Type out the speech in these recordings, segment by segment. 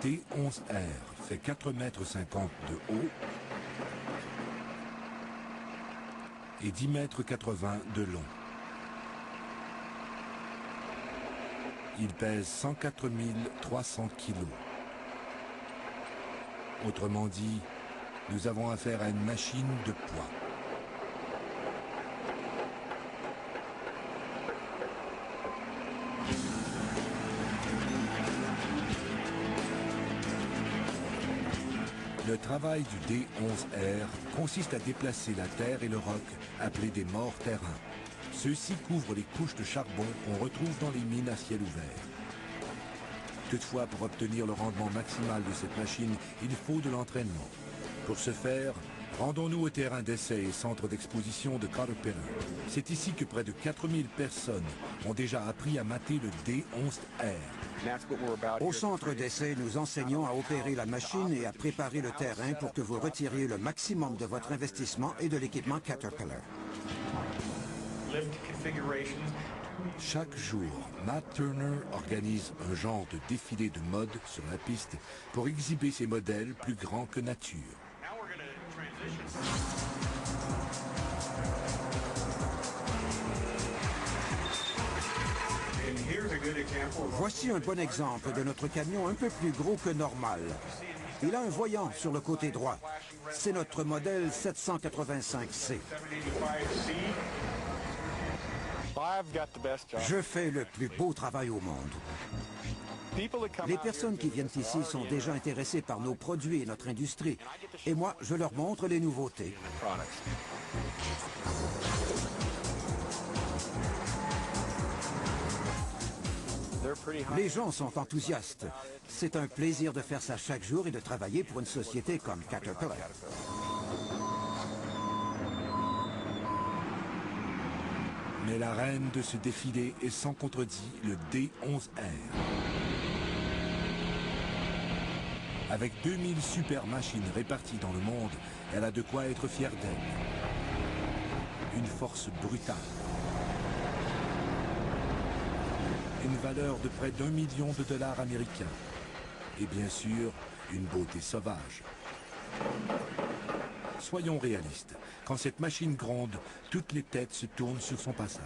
D11R fait 4,50 mètres de haut et 10,80 mètres de long. Il pèse 104 300 kilos. Autrement dit, nous avons affaire à une machine de poids. Le travail du D11R consiste à déplacer la terre et le roc, appelés des morts terrains. Ceux-ci couvrent les couches de charbon qu'on retrouve dans les mines à ciel ouvert. Toutefois, pour obtenir le rendement maximal de cette machine, il faut de l'entraînement. Pour ce faire, rendons-nous au terrain d'essai et centre d'exposition de Caterpillar. C'est ici que près de 4000 personnes ont déjà appris à mater le D11R. Au centre d'essai, nous enseignons à opérer la machine et à préparer le terrain pour que vous retiriez le maximum de votre investissement et de l'équipement Caterpillar. Chaque jour, Matt Turner organise un genre de défilé de mode sur la piste pour exhiber ses modèles plus grands que nature. Voici un bon exemple de notre camion un peu plus gros que normal. Il a un voyant sur le côté droit. C'est notre modèle 785C. Je fais le plus beau travail au monde. Les personnes qui viennent ici sont déjà intéressées par nos produits et notre industrie. Et moi, je leur montre les nouveautés. Les gens sont enthousiastes. C'est un plaisir de faire ça chaque jour et de travailler pour une société comme Caterpillar. Mais la reine de ce défilé est sans contredit le D11R. Avec 2000 super machines réparties dans le monde, elle a de quoi être fière d'elle. Une force brutale. Une valeur de près d'1 million de dollars américains. Et bien sûr, une beauté sauvage. Soyons réalistes. Quand cette machine gronde, toutes les têtes se tournent sur son passage.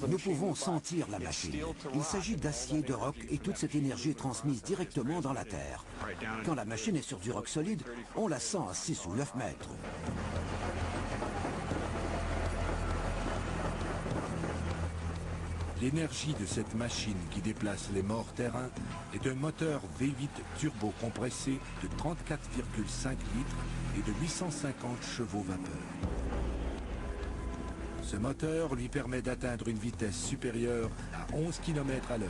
Nous pouvons sentir la machine. Il s'agit d'acier, de roc et toute cette énergie est transmise directement dans la terre. Quand la machine est sur du roc solide, on la sent à 6 ou 9 mètres. L'énergie de cette machine qui déplace les morts terrains est un moteur V8 turbo compressé de 34,5 litres et de 850 chevaux vapeur. Ce moteur lui permet d'atteindre une vitesse supérieure à 11 km à l'heure.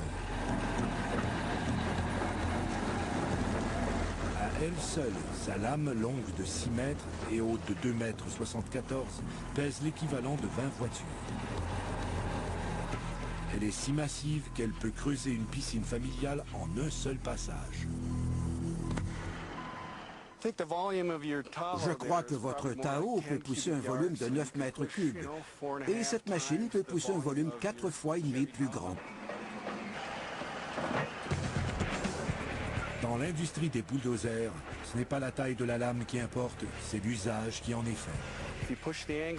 À elle seule, sa lame longue de 6 mètres et haute de 2,74 m pèse l'équivalent de 20 voitures. Elle est si massive qu'elle peut creuser une piscine familiale en un seul passage. Je crois que votre Tahoe peut pousser un volume de 9 mètres cubes. Et cette machine peut pousser un volume 4,5 fois plus grand. Dans l'industrie des bulldozers, ce n'est pas la taille de la lame qui importe, c'est l'usage qui en est fait.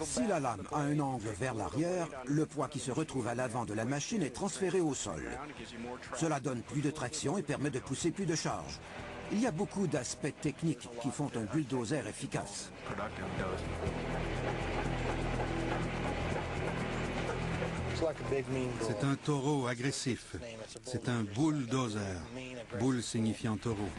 Si la lame a un angle vers l'arrière, le poids qui se retrouve à l'avant de la machine est transféré au sol. Cela donne plus de traction et permet de pousser plus de charge. Il y a beaucoup d'aspects techniques qui font un bulldozer efficace. C'est un taureau agressif. C'est un bulldozer. Bull signifiant taureau.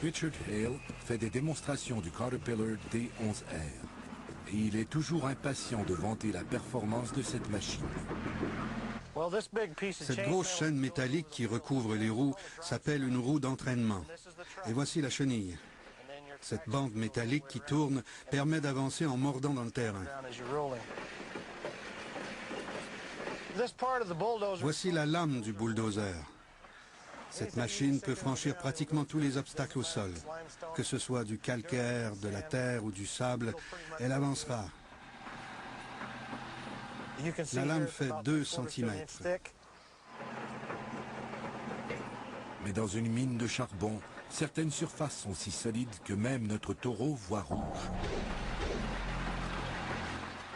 Richard Hale fait des démonstrations du Caterpillar D11R. Et il est toujours impatient de vanter la performance de cette machine. Cette grosse chaîne métallique qui recouvre les roues s'appelle une roue d'entraînement. Et voici la chenille. Cette bande métallique qui tourne permet d'avancer en mordant dans le terrain. Voici la lame du bulldozer. Cette machine peut franchir pratiquement tous les obstacles au sol. Que ce soit du calcaire, de la terre ou du sable, elle avancera. La lame fait 2 centimètres. Mais dans une mine de charbon, certaines surfaces sont si solides que même notre taureau voit rouge.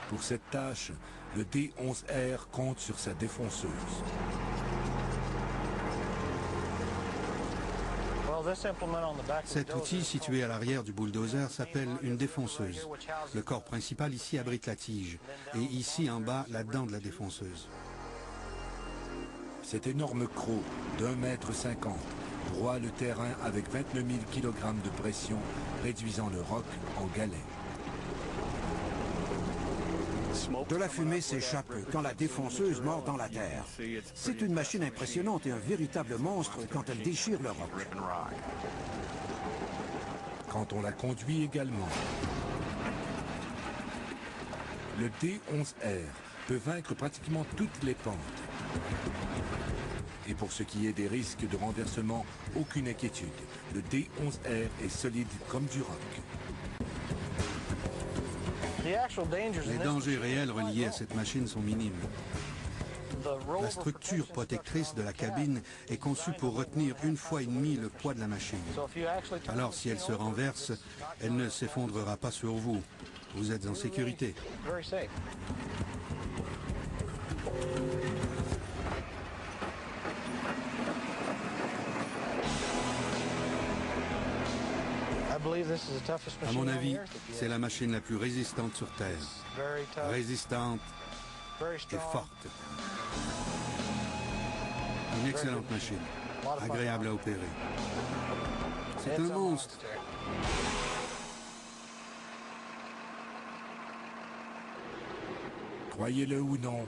Pour cette tâche, le D11R compte sur sa défonceuse. Cet outil situé à l'arrière du bulldozer s'appelle une défonceuse. Le corps principal ici abrite la tige et ici en bas la dent de la défonceuse. Cet énorme croc d'1,50 m broie le terrain avec 29 000 kg de pression, réduisant le roc en galets. De la fumée s'échappe quand la défonceuse mord dans la terre. C'est une machine impressionnante et un véritable monstre quand elle déchire le roc. Quand on la conduit également. Le D11R peut vaincre pratiquement toutes les pentes. Et pour ce qui est des risques de renversement, aucune inquiétude. Le D11R est solide comme du roc. Les dangers réels reliés à cette machine sont minimes. La structure protectrice de la cabine est conçue pour retenir 1,5 fois le poids de la machine. Alors si elle se renverse, elle ne s'effondrera pas sur vous. Vous êtes en sécurité. À mon avis, c'est la machine la plus résistante sur Terre. Résistante et forte. Une excellente machine, agréable à opérer. C'est un monstre. Croyez-le ou non,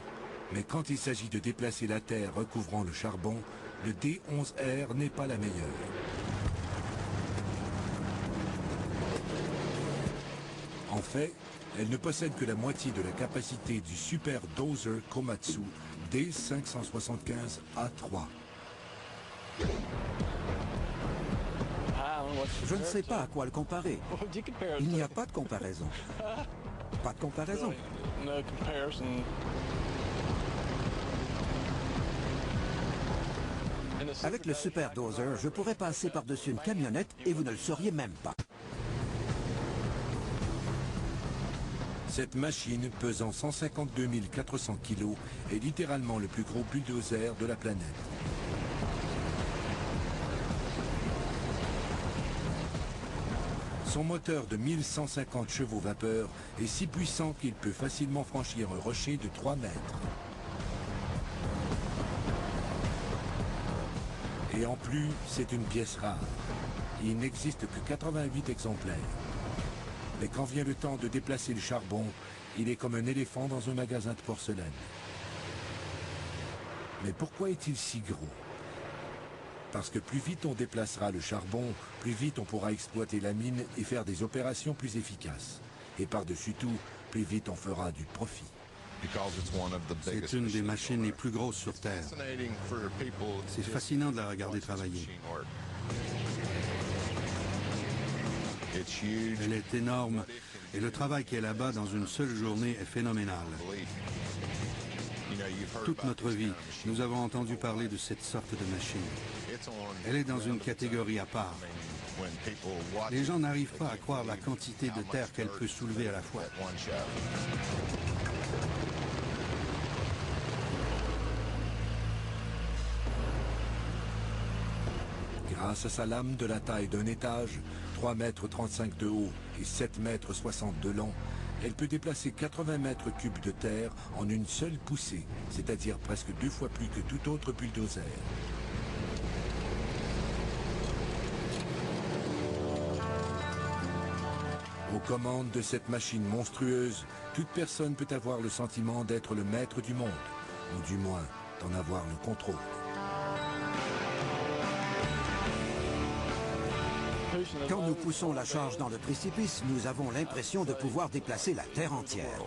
mais quand il s'agit de déplacer la terre recouvrant le charbon, le D11R n'est pas la meilleure. En fait, elle ne possède que la moitié de la capacité du Super Dozer Komatsu D575A3. Je ne sais pas à quoi le comparer. Il n'y a pas de comparaison. Pas de comparaison. Avec le Super Dozer, je pourrais passer par-dessus une camionnette et vous ne le sauriez même pas. Cette machine, pesant 152 400 kg, est littéralement le plus gros bulldozer de la planète. Son moteur de 1150 chevaux vapeur est si puissant qu'il peut facilement franchir un rocher de 3 mètres. Et en plus, c'est une pièce rare. Il n'existe que 88 exemplaires. Mais quand vient le temps de déplacer le charbon, il est comme un éléphant dans un magasin de porcelaine. Mais pourquoi est-il si gros? Parce que plus vite on déplacera le charbon, plus vite on pourra exploiter la mine et faire des opérations plus efficaces. Et par-dessus tout, plus vite on fera du profit. C'est une des machines les plus grosses sur Terre. C'est fascinant de la regarder travailler. Elle est énorme et le travail qu'elle abat dans une seule journée est phénoménal. Toute notre vie, nous avons entendu parler de cette sorte de machine. Elle est dans une catégorie à part. Les gens n'arrivent pas à croire la quantité de terre qu'elle peut soulever à la fois. Grâce à sa lame de la taille d'un étage, 3,35 m de haut et 7,60 m de long, elle peut déplacer 80 mètres cubes de terre en une seule poussée, c'est-à-dire presque 2 fois plus que tout autre bulldozer. Aux commandes de cette machine monstrueuse, toute personne peut avoir le sentiment d'être le maître du monde, ou du moins d'en avoir le contrôle. Quand nous poussons la charge dans le précipice, nous avons l'impression de pouvoir déplacer la terre entière.